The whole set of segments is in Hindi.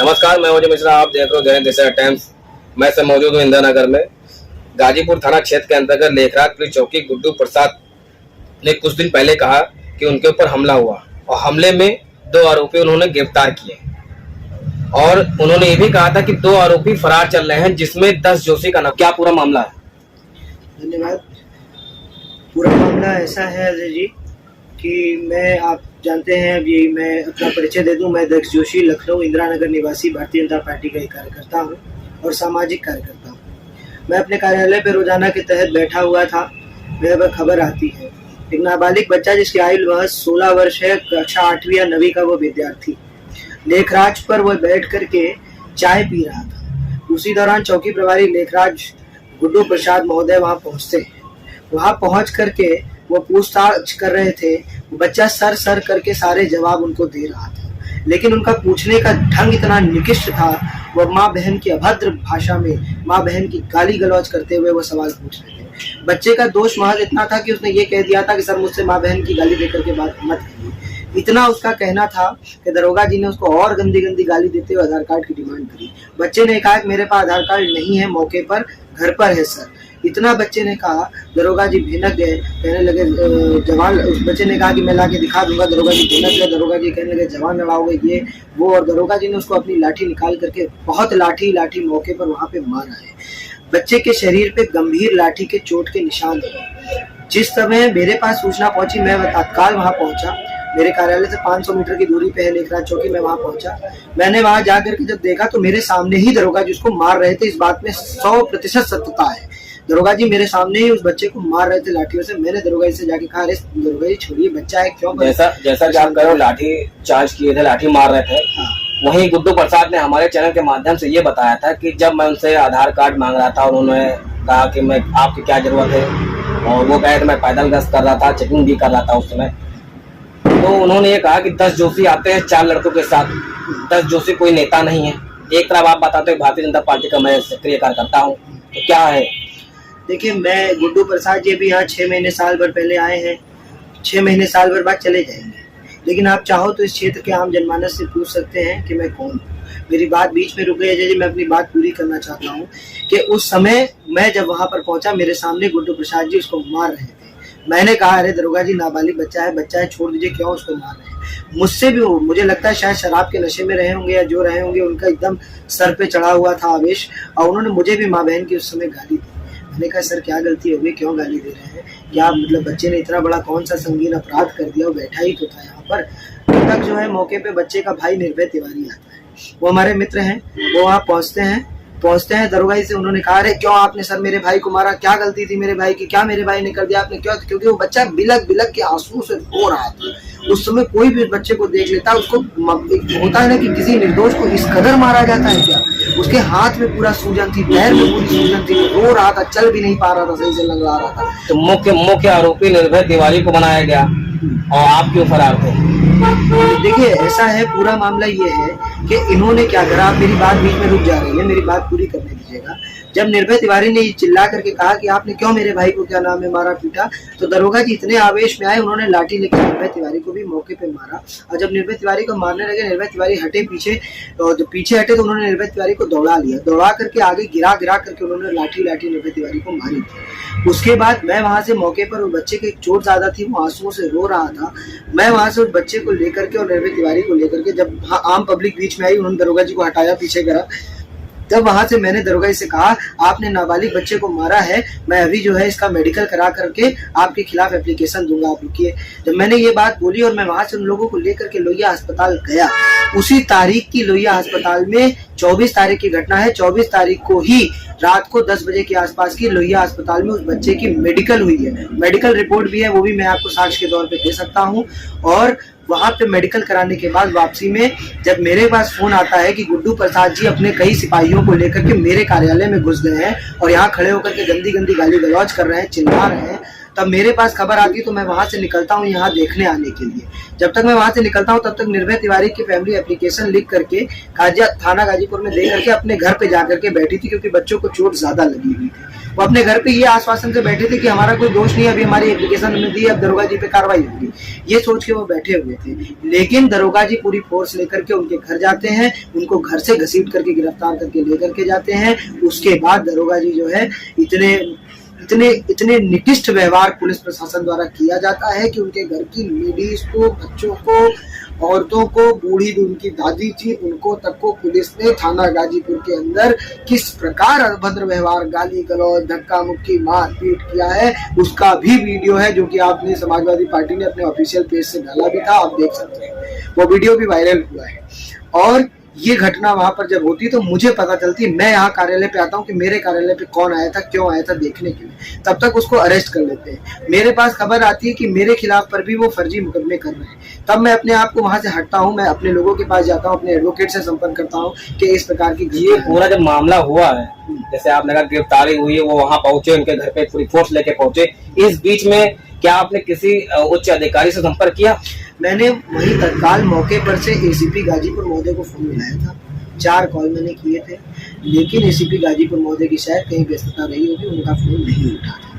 नमस्कार, मैं अजय मिश्रा। आप देख रहे हो दैनिक देशा टाइम्स। मैं से मौजूद हूँ इंदिरा नगर में। गाजीपुर थाना क्षेत्र के अंतर्गत लेखराज पुलिस चौकी गुड्डू प्रसाद ने कुछ दिन पहले कहा कि उनके ऊपर हमला हुआ और हमले में 2 आरोपी उन्होंने गिरफ्तार किए और उन्होंने ये भी कहा था कि 2 आरोपी फरार चल रहे हैं, जिसमें 10 जोशी का नाम। क्या पूरा मामला है? धन्यवाद। पूरा मामला ऐसा है अजय जी कि आप जानते हैं, अभी मैं अपना परिचय दे दूं। मैं दक्ष जोशी, लखनऊ इंदिरा नगर निवासी भारतीय जनता पार्टी का एक कार्यकर्ता हूं और सामाजिक कार्यकर्ता हूं। मैं अपने कार्यालय पर रोजाना के तहत बैठा हुआ था। मेरे पर खबर आती है एक नाबालिग बच्चा जिसकी आयु महज 16 वर्ष है, कक्षा 8वीं या 9वीं का वो विद्यार्थी, लेखराज पर वह बैठ करके चाय पी रहा था। उसी दौरान चौकी प्रभारी लेखराज गुड्डू प्रसाद महोदय वहां पहुंचते हैं। वहां पहुंच करके वो पूछताछ कर रहे थे। बच्चा सर करके सारे जवाब उनको दे रहा था, लेकिन उनका पूछने का ढंग इतना निकृष्ट था। वो माँ बहन की अभद्र भाषा में माँ बहन की गाली गलौज करते हुए वो सवाल पूछ रहे थे। बच्चे का दोष महज इतना था कि उसने ये कह दिया था कि सर मुझसे माँ बहन की गाली देकर के बात मत करिए। इतना उसका कहना था कि दरोगा जी ने उसको और गंदी गंदी गाली देते हुए आधार कार्ड की डिमांड करी। बच्चे ने कहा कि मेरे पास आधार कार्ड नहीं है, मौके पर घर पर है सर। इतना बच्चे ने कहा, दरोगा जी भिनक गए। कहने लगे जवान, उस बच्चे ने कहा कि मैं लाके दिखा दूंगा। दरोगा जी भिनक गए। दरोगा जी कहने लगे जवान लड़ाओगे ये वो, और दरोगा जी ने उसको अपनी लाठी निकाल करके बहुत लाठी मौके पर वहां पे मारा है। बच्चे के शरीर पे गंभीर लाठी के चोट के निशान थे। जिस समय मेरे पास सूचना पहुंची, मैं तत्काल वहां पहुंचा। मेरे कार्यालय से 500 मीटर की दूरी पे है लेखराज चौकी। मैं वहां पहुंचा। मैंने वहां जाकर के जब देखा तो मेरे सामने ही दरोगा जी उसको मार रहे थे। इस बात में 100% सत्यता है। दरोगा जी मेरे सामने ही उस बच्चे को मार रहे थे लाठियों से। मैंने दरोगा जी से जाके कहा, अरे दरोगा जी छोड़िए, बच्चा है, क्यों जैसा कि आप कह रहे हो लाठी चार्ज किए थे, लाठी मार रहे थे। हाँ। वहीं गुड्डू प्रसाद ने हमारे चैनल के माध्यम से ये बताया था कि जब मैं उनसे आधार कार्ड मांग रहा था और उन्होंने कहा कि मैं आपकी क्या जरूरत है, और वो कहे कि मैं पैदल गश्त कर रहा था, चेकिंग भी कर रहा था उस समय, तो उन्होंने ये कहा कि 10 जोशी आते हैं 4 लड़कों के साथ। 10 जोशी कोई नेता नहीं है। एक तरफ आप बताते हो भारतीय जनता पार्टी का मैं सक्रिय कार्यकर्ता हूँ, तो क्या है? देखिए, मैं गुड्डू प्रसाद जी भी यहाँ 6 महीने साल भर पहले आए हैं। 6 महीने साल भर बाद चले जाएंगे। लेकिन आप चाहो तो इस क्षेत्र के आम जनमानस से पूछ सकते हैं कि मैं कौन हूँ। मेरी बात बीच में रुक गई अजय जी, मैं अपनी बात पूरी करना चाहता हूँ कि उस समय मैं जब वहां पर पहुंचा, मेरे सामने गुड्डू प्रसाद जी उसको मार रहे थे। मैंने कहा, अरे दरोगा जी नाबालिग बच्चा है, छोड़ दीजिए, क्यों उसको मार रहे हैं? मुझसे भी मुझे लगता है शायद शराब के नशे में रहे होंगे या जो रहे होंगे, उनका एकदम सर पे चढ़ा हुआ था आवेश, और उन्होंने मुझे भी माँ बहन की उस समय गाली दी। मैंने कहा, सर क्या गलती हो गई, क्यों गाली दे रहे हैं? क्या मतलब बच्चे ने इतना बड़ा कौन सा संगीन अपराध कर दिया? वो बैठा ही तो था यहाँ पर। तक जो है मौके पे बच्चे का भाई निर्भय तिवारी आता है। वो हमारे मित्र हैं। वो वहाँ पहुँचते हैं दरोगा जी से। उन्होंने कहा, अरे क्यों आपने सर मेरे भाई को मारा? क्या गलती थी मेरे भाई की? क्या मेरे भाई ने कर दिया आपने? क्यों? क्योंकि वो बच्चा बिलक के आंसू से रो रहा था। उस समय कोई भी बच्चे को देख लेता, उसको होता है ना कि किसी निर्दोष को इस कदर मारा जाता है क्या? उसके हाथ में पूरा सूजन थी, पैर में पूरी सूजन थी, रो रहा था, चल भी नहीं पा रहा था, सही से लग रहा था। तो मुख्य आरोपी निर्भय तिवारी को बनाया गया और आप क्यों फरार थे? देखिए, ऐसा है, पूरा मामला ये है कि इन्होंने क्या करा। आप मेरी बात बीच में रुक जा रही है, मेरी बात पूरी करने दीजिएगा। जब निर्भय तिवारी ने चिल्ला करके कहा कि आपने क्यों मेरे भाई को क्या नाम है मारा पीटा, तो दरोगा जी इतने आवेश में आए, उन्होंने लाठी लेकर निर्भय तिवारी को भी मौके पे मारा। और जब निर्भय तिवारी को मारने लगे, निर्भय तिवारी हटे पीछे, और जब पीछे हटे तो उन्होंने निर्भय तिवारी को दौड़ा लिया। दौड़ा करके आगे गिरा करके उन्होंने लाठी निर्भय तिवारी को मारी थी। उसके बाद मैं वहां से मौके पर, उस बच्चे की चोट ज्यादा थी, वो आंसुओं से रो रहा था। मैं वहां से उस बच्चे को लेकर के और निर्भय तिवारी को लेकर के, जब आम पब्लिक बीच में आई, उन्होंने दरोगा जी को हटाया, पीछे करा। तब वहां से मैंने दरोगा जी से कहा, आपने नाबालिग बच्चे को मारा है, मैं अभी जो है इसका मेडिकल करा करके आपके खिलाफ एप्लीकेशन दूंगा, आप रुकिए। जब मैंने ये बात बोली और मैं वहां से उन लोगों को लेकर के लोहिया अस्पताल गया, उसी तारीख की लोहिया अस्पताल में 24 तारीख की घटना है। 24 तारीख को ही रात को 10 बजे के आसपास की लोहिया अस्पताल में उस बच्चे की मेडिकल हुई है। मेडिकल रिपोर्ट भी है, वो भी मैं आपको साक्ष्य के तौर पे दे सकता हूँ। और वहां पे मेडिकल कराने के बाद वापसी में जब मेरे पास फोन आता है कि गुड्डू प्रसाद जी अपने कई सिपाहियों को लेकर के मेरे कार्यालय में घुस गए हैं और यहाँ खड़े होकर के गंदी गाली गलौज कर रहे हैं, चिल्ला रहे हैं, तब मेरे पास खबर आती है। तो मैं वहां से निकलता हूँ यहाँ देखने आने के लिए। जब तक मैं वहां से निकलता हूँ तब तक निर्भय तिवारी की फैमिली एप्लीकेशन लिख करके थाना गाजीपुर में दे करके अपने घर पे जाकर के बैठी थी, क्योंकि बच्चों को चोट ज्यादा लगी हुई थी। वो अपने घर पे ये आश्वासन से बैठे थे कि हमारा कोई दोष नहीं है, अभी हमारी एप्लीकेशन हमने दी, अब दरोगा जी पे कार्रवाई होगी, ये सोच के वो बैठे हुए थे। लेकिन दरोगा जी पूरी फोर्स लेकर के उनके घर जाते हैं, उनको घर से घसीट करके गिरफ्तार करके लेकर के जाते हैं। उसके बाद दरोगा जी जो है इतने निकृष्ट व्यवहार पुलिस प्रशासन द्वारा किया जाता है कि उनके घर की लेडीज को, बच्चों को, औरतों को, बूढ़ी उनकी दादी थी, उनको तक को पुलिस ने थाना गाजीपुर के अंदर किस प्रकार अभद्र व्यवहार, गाली गलौज, धक्का मुक्की, मारपीट किया है, उसका भी वीडियो है जो कि आपने समाजवादी पार्टी ने अपने ऑफिशियल पेज से डाला भी था, आप देख सकते हैं। वो वीडियो भी वायरल हुआ है। और ये घटना वहां पर जब होती तो मुझे पता चलती, मैं यहाँ कार्यालय पे आता हूँ कि मेरे कार्यालय पे कौन आया था, क्यों आया था देखने के लिए, तब तक उसको अरेस्ट कर लेते हैं। मेरे पास खबर आती है कि मेरे खिलाफ पर भी वो फर्जी मुकदमे कर रहे हैं, तब मैं अपने आप को वहां से हटता हूँ, मैं अपने लोगों के पास जाता हूँ, अपने एडवोकेट से संपर्क करता हूँ कि इस प्रकार की ये पूरा जब मामला हुआ है, जैसे आपने कहा गिरफ्तारी हुई है, वो वहां पहुंचे, उनके घर पे पूरी फोर्स लेके पहुंचे, इस बीच में क्या आपने किसी उच्च अधिकारी से संपर्क किया? मैंने वही तत्काल मौके पर से एसीपी गाजीपुर महोदय को फोन मिलाया था, 4 कॉल मैंने किए थे, लेकिन एसीपी गाजीपुर महोदय की शायद कहीं व्यस्तता रही होगी, उनका फोन नहीं उठा था,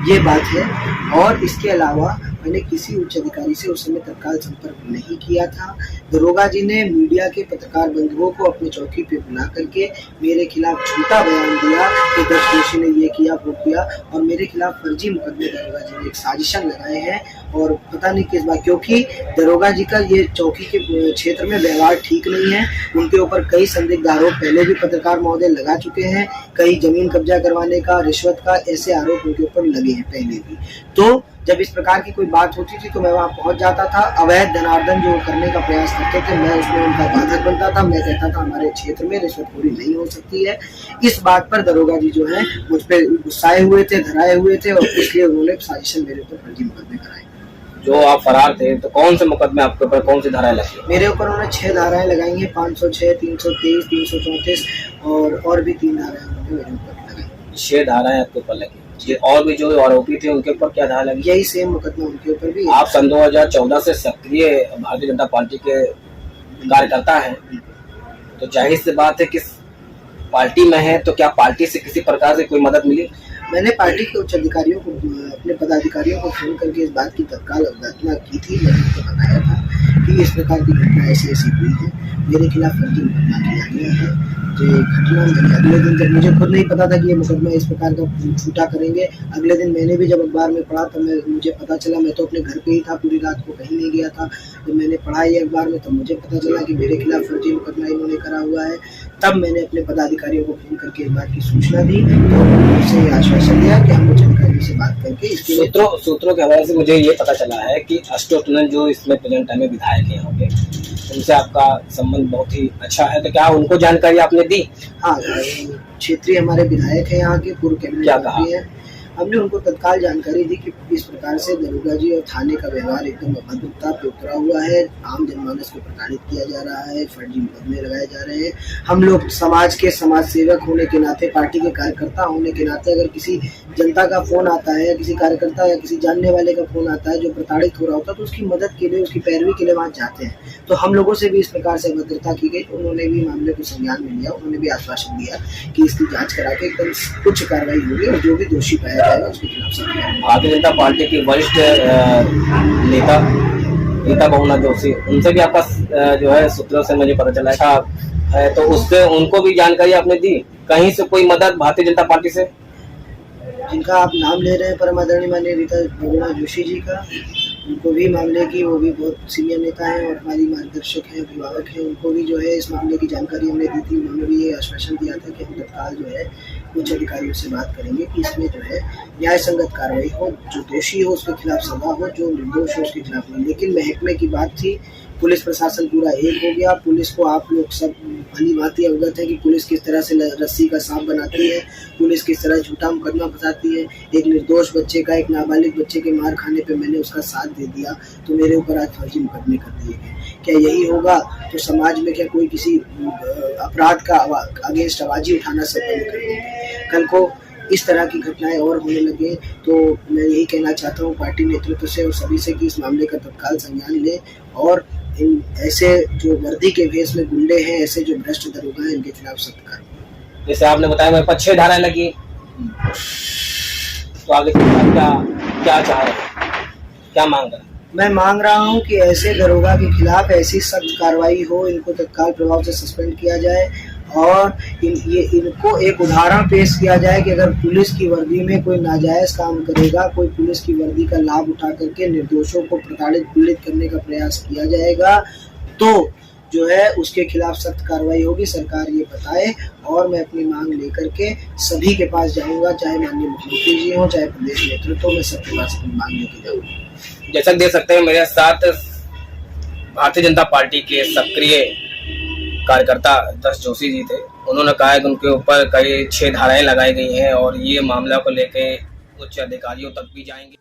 ये बात है। और इसके अलावा मैंने किसी उच्च अधिकारी से उस समय तत्काल संपर्क नहीं किया था। दरोगा जी ने मीडिया के पत्रकार बंधुओं को अपनी चौकी पे बुला करके मेरे खिलाफ झूठा बयान दिया कि दक्ष जोशी ने ये किया वो किया, और मेरे खिलाफ फर्जी मुकदमे दरोगा जी ने एक साजिशन लगाए हैं। और पता नहीं किस बात, क्योंकि दरोगा जी का ये चौकी के क्षेत्र में व्यवहार ठीक नहीं है, उनके ऊपर कई संदिग्ध आरोप पहले भी पत्रकार महोदय लगा चुके हैं, कई जमीन कब्जा करवाने का, रिश्वत का, ऐसे आरोप उनके ऊपर लगे हैं पहले भी। तो जब इस प्रकार की कोई बात होती थी तो मैं वहां पहुंच जाता था। अवैध धनार्जन जो करने का प्रयास करते थे, मैं उसमें उनका बाधक बनता था। मैं कहता था हमारे क्षेत्र में रिश्वतखोरी नहीं हो सकती है। इस बात पर दरोगा जी जो है मुझ पर गुस्साए हुए थे, धराए हुए थे, और इसलिए उन्होंने साजिशन मेरे ऊपर फर्जी मुकदमे कराए। जो आप फरार थे तो कौन से मुकदमे आपके ऊपर, कौन सी धाराएं लगी? मेरे ऊपर उन्होंने 6 धाराएं लगाई हैं, 506, 323, 334 और भी 3 धाराएं उन्होंने मेरे ऊपर लगाई। 6 धाराएं आपके ऊपर लगी। ये और भी जो आरोपी थे उनके ऊपर क्या धारा लगी? यही सेम मुकदमा उनके ऊपर भी। आप सन 2014 से सक्रिय भारतीय जनता पार्टी के कार्यकर्ता हैं, तो जाहिर सी बात है किस पार्टी में है, तो क्या पार्टी से किसी प्रकार से कोई मदद मिली? मैंने पार्टी के उच्च अधिकारियों को, अपने पदाधिकारियों को फोन करके इस बात की तत्काल अवगतना की थी। मैंने उनको बताया था कि इस प्रकार की घटना ऐसी ऐसी हुई है, मेरे खिलाफ फर्जी मुकदमा किया गया है। तो ये घटना मैंने अगले दिन, जब मुझे खुद नहीं पता था कि ये मुकदमा इस प्रकार का छूटा करेंगे, अगले दिन मैंने भी जब अखबार में पढ़ा तो मुझे पता चला, मैं तो अपने घर पे ही था, पूरी रात को कहीं नहीं गया था। जब मैंने पढ़ा ये अखबार में तो मुझे पता चला कि मेरे खिलाफ फर्जी मुकदमा इन्होंने करा हुआ है। तब मैंने अपने पदाधिकारियों को फोन करके इस बात की सूचना दी, तो उनसे आश्वासन दिया कि हम उच्च अधिकारियों से बात करके इसके सूत्रों के हवाले से मुझे ये पता चला है कि अशोक टंडन जो इसमें प्रेजेंट टाइम में विधायक है यहाँ पे, उनसे आपका संबंध बहुत ही अच्छा है, तो क्या उनको जानकारी आपने दी? हाँ, क्षेत्रीय हमारे विधायक है यहाँ के, पूर्व कैबिनेट मंत्री है। हमने उनको तत्काल जानकारी दी कि इस प्रकार से दरोगा जी और थाने का व्यवहार एकदम अभद्रता पे उतरा हुआ है, आम जनमानस को प्रताड़ित किया जा रहा है, फर्जी मुकदमे लगाए जा रहे हैं। हम लोग समाज के समाज सेवक होने के नाते, पार्टी के कार्यकर्ता होने के नाते, अगर किसी जनता का फोन आता है या किसी कार्यकर्ता या किसी जानने वाले का फोन आता है जो प्रताड़ित हो रहा होता है, तो उसकी मदद के लिए, उसकी पैरवी के लिए वहाँ जाते हैं। तो हम लोगों से भी इस प्रकार से अभद्रता की गई, तो उन्होंने भी मामले को संज्ञान में लिया। उन्होंने भी आश्वासन दिया कि इसकी जाँच करा के एकदम उच्च कार्रवाई होगी और जो भी दोषी पाया जाएगा उसके खिलाफ सख्त। भारतीय जनता पार्टी के वरिष्ठ नेता रीता बहुना जोशी, उनसे भी आपका जो है सूत्रों से मुझे पता चला था, तो उससे उनको भी जानकारी आपने दी? कहीं से कोई मदद भारतीय जनता पार्टी से? जिनका आप नाम ले रहे हैं परम आदरणीय माननीय रीता बहुना जोशी जी का, उनको भी मामले की, वो भी बहुत सीनियर नेता हैं और हमारी मार्गदर्शक हैं, अभिभावक हैं, उनको भी जो है इस मामले की जानकारी हमने दी थी। उन्होंने भी ये आश्वासन दिया था कि हम तत्काल जो है उच्च अधिकारियों से बात करेंगे कि इसमें जो है न्याय संगत कार्रवाई हो, जो दोषी हो उसके खिलाफ सजा हो, जो निर्दोष हो उसके खिलाफ नहीं। लेकिन महकमे की बात थी, पुलिस प्रशासन पूरा एक हो गया। पुलिस को आप लोग सब भली भांति अवगत है कि पुलिस किस तरह से रस्सी का सांप बनाती है, पुलिस किस तरह झूठा मुकदमा फंसाती है। एक निर्दोष बच्चे का, एक नाबालिग बच्चे के मार खाने पे मैंने उसका साथ दे दिया, तो मेरे ऊपर आज फर्जी मुकदमे कर दिए गए। क्या यही होगा तो समाज में क्या कोई किसी अपराध का अगेंस्ट आवाज ही उठाना सब बंद कर देंगे? कल को इस तरह की घटनाएं और होने लगे तो मैं यही कहना चाहता हूँ पार्टी नेतृत्व से और सभी से कि इस मामले का तत्काल संज्ञान ले और इन ऐसे जो वर्दी के भेष में गुंडे हैं, ऐसे जो भ्रष्ट दरोगा हैं, इनके खिलाफ सख्त कार्रवाई। जैसे आपने बताया मेरे पास 6 धाराएं लगी, तो आगे क्या क्या चाह रहे हैं, क्या मांग रहे हैं? मैं मांग रहा हूं कि ऐसे दरोगा के खिलाफ ऐसी सख्त कार्रवाई हो, इनको तत्काल प्रभाव से सस्पेंड किया जाए और इनको एक उदाहरण पेश किया जाए कि अगर पुलिस की वर्दी में कोई नाजायज़ काम करेगा, कोई पुलिस की वर्दी का लाभ उठा करके निर्दोषों को प्रताड़ित पीड़ित करने का प्रयास किया जाएगा तो जो है उसके खिलाफ सख्त कार्रवाई होगी, सरकार ये बताए। और मैं अपनी मांग लेकर के सभी के पास जाऊंगा, चाहे माननीय मुख्यमंत्री जी हो, चाहे प्रदेश नेतृत्व, मैं सबके पास अपनी मांग लेकर जाऊंगा। जैसा देख सकते हैं मेरे साथ भारतीय जनता पार्टी के सक्रिय कार्यकर्ता दस जोशी जी थे। उन्होंने कहा है कि उनके ऊपर कई 6 धाराएं लगाई गई हैं और ये मामला को लेके उच्च अधिकारियों तक भी जाएंगे।